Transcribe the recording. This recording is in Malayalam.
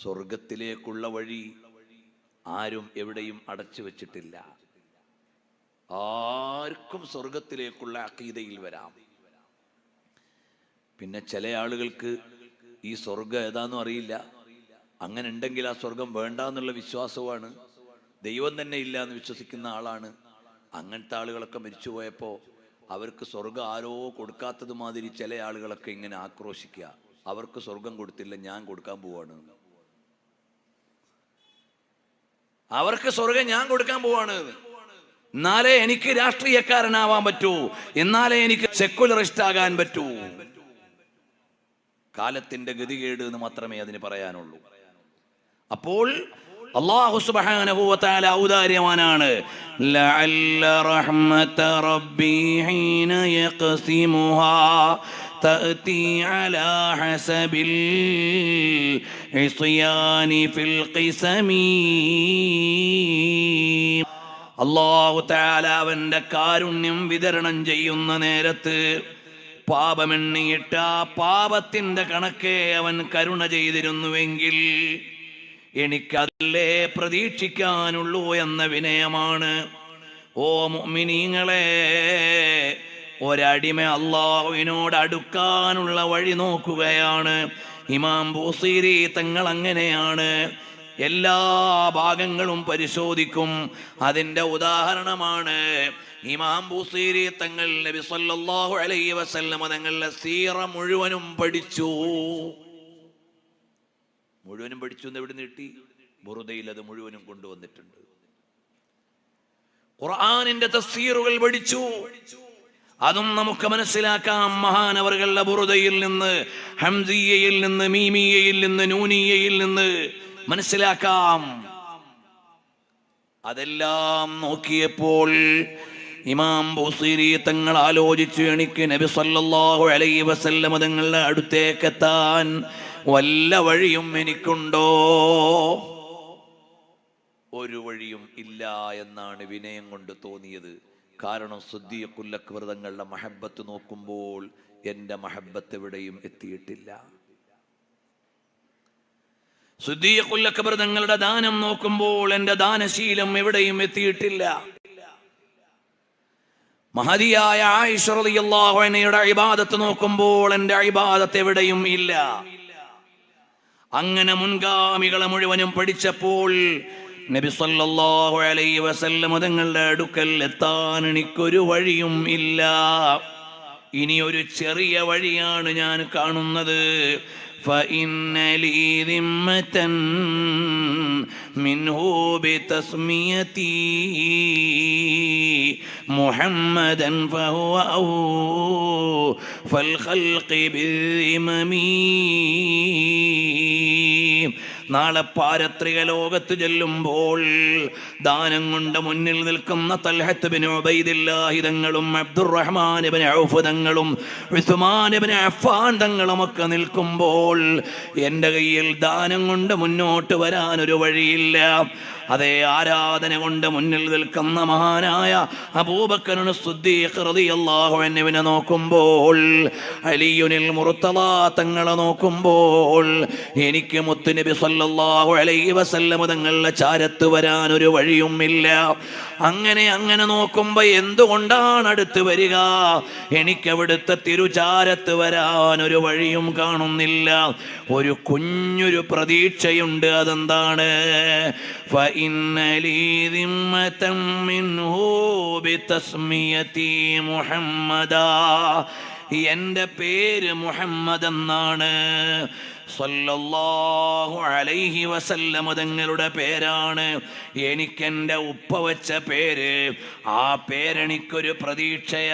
സ്വർഗത്തിലേക്കുള്ള വഴി ആരും എവിടെയും അടച്ചു വെച്ചിട്ടില്ല. ആർക്കും സ്വർഗത്തിലേക്കുള്ള അഖീദയിൽ വരാം. പിന്നെ ചില ആളുകൾക്ക് ഈ സ്വർഗം ഏതാന്നും അറിയില്ല. അങ്ങനെ ഉണ്ടെങ്കിൽ ആ സ്വർഗം വേണ്ട എന്നുള്ള വിശ്വാസവുമാണ്. ദൈവം തന്നെ ഇല്ല എന്ന് വിശ്വസിക്കുന്ന ആളാണ്. അങ്ങനത്തെ ആളുകളൊക്കെ മരിച്ചുപോയപ്പോൾ അവർക്ക് സ്വർഗം ആരോ കൊടുക്കാത്തത് മാതിരി ചില ആളുകളൊക്കെ ഇങ്ങനെ ആക്രോശിക്കുക, അവർക്ക് സ്വർഗം കൊടുത്തില്ല, ഞാൻ കൊടുക്കാൻ പോവാണ്, അവർക്ക് സ്വർഗം ഞാൻ കൊടുക്കാൻ പോവാണ്. എന്നാലേ എനിക്ക് രാഷ്ട്രീയക്കാരനാവാൻ പറ്റൂ, എന്നാലേ എനിക്ക് സെക്കുലറിസ്റ്റ് ആകാൻ പറ്റൂ. കാലത്തിന്റെ ഗതികേട് എന്ന് മാത്രമേ അതിന് പറയാനുള്ളൂ. അപ്പോൾ അല്ലാഹു സുബ്ഹാനഹു വ തആല ഔദാര്യവാനാണ്. ലഅല്ല റഹ്മത റബ്ബി ഹീന യഖ്സിമുഹാ തഅതി അലാ ഹസബിൽ ഇസ്യാനി ഫിൽ ഖിസമി. അല്ലാഹു തആല അവന്റെ കാരുണ്യം വിതരണം ചെയ്യുന്ന നേരത്ത് പാപമെണ്ണിയിട്ട് ആ പാപത്തിന്റെ കണക്കെ അവൻ കരുണ ചെയ്തിരുന്നുവെങ്കിൽ എനിക്കതല്ലേ പ്രതീക്ഷിക്കാനുള്ളൂ എന്ന വിനയമാണ്. ഓ മുഅ്മിനീങ്ങളെ, ഒരടിമ അല്ലാഹുവിനോട് അടുക്കാനുള്ള വഴി നോക്കുകയാണ്. ഇമാം ബൂസീരി തങ്ങൾ അങ്ങനെയാണ്. എല്ലാ ഭാഗങ്ങളും പരിശോധിക്കും. അതിൻ്റെ ഉദാഹരണമാണ് ഇമാം ബൂസീരി തങ്ങൾ നബി സല്ലല്ലാഹു അലൈഹി വസല്ലം തങ്ങളുടെ സീറ മുഴുവനും പഠിച്ചു. മുഴുവനും പഠിച്ചു എന്ന് എവിടെ നീട്ടി? ബുറുദയിൽ അത് മുഴുവനും കൊണ്ടുവന്നിട്ടുണ്ട്. ഖുർആനിന്റെ തഫ്സീറുകൾ പഠിച്ചു. അതും നമുക്ക് മനസ്സിലാക്കാം. മഹാനവറുകളുടെ ബുറുദയിൽ നിന്ന്, ഹംസിയയിൽ നിന്ന്, മീമിയയിൽ നിന്ന്, നൂനിയയിൽ നിന്ന് മനസ്സിലാക്കാം. അതെല്ലാം നോക്കിയപ്പോൾ ഇമാം ബൂസീരി തങ്ങൾ ആലോചിച്ചു, എനിക്ക് നബി സല്ലല്ലാഹു അലൈഹി വസല്ലം തങ്ങളുടെ അടുത്തേക്കെത്താൻ വല്ല വഴിയും എനിക്കുണ്ടോ? ഒരു വഴിയും ഇല്ല എന്നാണ് വിനയം കൊണ്ട് തോന്നിയത്. കാരണം സിദ്ദീഖുൽ അക്ബർ തങ്ങളുടെ മഹബ്ബത്ത് നോക്കുമ്പോൾ എൻ്റെ മഹബ്ബത്ത് എവിടെയും എത്തിയിട്ടില്ല. സിദ്ദീഖുൽ അക്ബർ തങ്ങളുടെ ദാനം നോക്കുമ്പോൾ എൻ്റെ ദാനശീലം എവിടെയും എത്തിയിട്ടില്ല. മഹദിയായ ആയിഷ റളിയല്ലാഹു അൻഹയുടെ ഇബാദത്ത് നോക്കുമ്പോൾ എൻ്റെ ഇബാദത്ത് എവിടെയും ഇല്ല. അങ്ങനെ മുൻഗാമികളെ മുഴുവനും പഠിച്ചപ്പോൾ നബി സല്ലല്ലാഹു അലൈഹി വസല്ലം തങ്ങളുടെ അടുക്കൽ എത്താൻ എനിക്കൊരു വഴിയും ഇല്ല. ഇനി ഒരു ചെറിയ വഴിയാണ് ഞാൻ കാണുന്നത്. فإن لي ذمة منه بتسميتي محمدا فهو أوفى الخلق بالذمم. നാളെ പാരത്രിക ലോകത്ത് ചെല്ലുമ്പോൾ ദാനം കൊണ്ട് മുന്നിൽ നിൽക്കുന്ന തൽഹത്ത് ബിൻ ഉബൈദില്ലാഹി തങ്ങളും അബ്ദുറഹ്മാൻ ഇബ്നു ഔഫ് തങ്ങളും ഉസ്മാൻ ഇബ്നു അഫ്ഫാൻ തങ്ങളും ഒക്കെ നിൽക്കുമ്പോൾ എൻ്റെ കയ്യിൽ ദാനം കൊണ്ട് മുന്നോട്ട് വരാൻ ഒരു വഴിയില്ല. അതേ ആരാധന കൊണ്ട് മുന്നിൽ നിൽക്കുന്ന മഹാനായ അബൂബക്കർ സിദ്ദീഖ് റളിയല്ലാഹു അൻഹുവിനെ നോക്കുമ്പോൾ, അലിയുൽ മുർത്തള തങ്ങളെ നോക്കുമ്പോൾ എനിക്ക് മുത്തുനബി സല്ലല്ലാഹു അലൈഹി വസല്ലം തങ്ങളുടെ ചാരത്ത് വരാൻ ഒരു വഴിയുമില്ല. അങ്ങനെ നോക്കുമ്പോൾ എന്തുകൊണ്ടാണ് അടുത്ത് വരിക? എനിക്കവിടുത്തെ തിരുചാരത്ത് വരാൻ ഒരു വഴിയും കാണുന്നില്ല. ഒരു കുഞ്ഞൊരു പ്രതീക്ഷയുണ്ട്. അതെന്താണ്? فإن لي ذمة منه بتسميتي محمدا. എൻ്റെ പേര് മുഹമ്മദ് എന്നാണ്. സല്ലല്ലാഹു അലൈഹി വസല്ലം തങ്ങളുടെ പേരാണ്. എനിക്കെൻ്റെ ഉപ്പ വെച്ച പേര്. ആ പേരെനിക്കൊരു പ്രതീക്ഷയാണ്.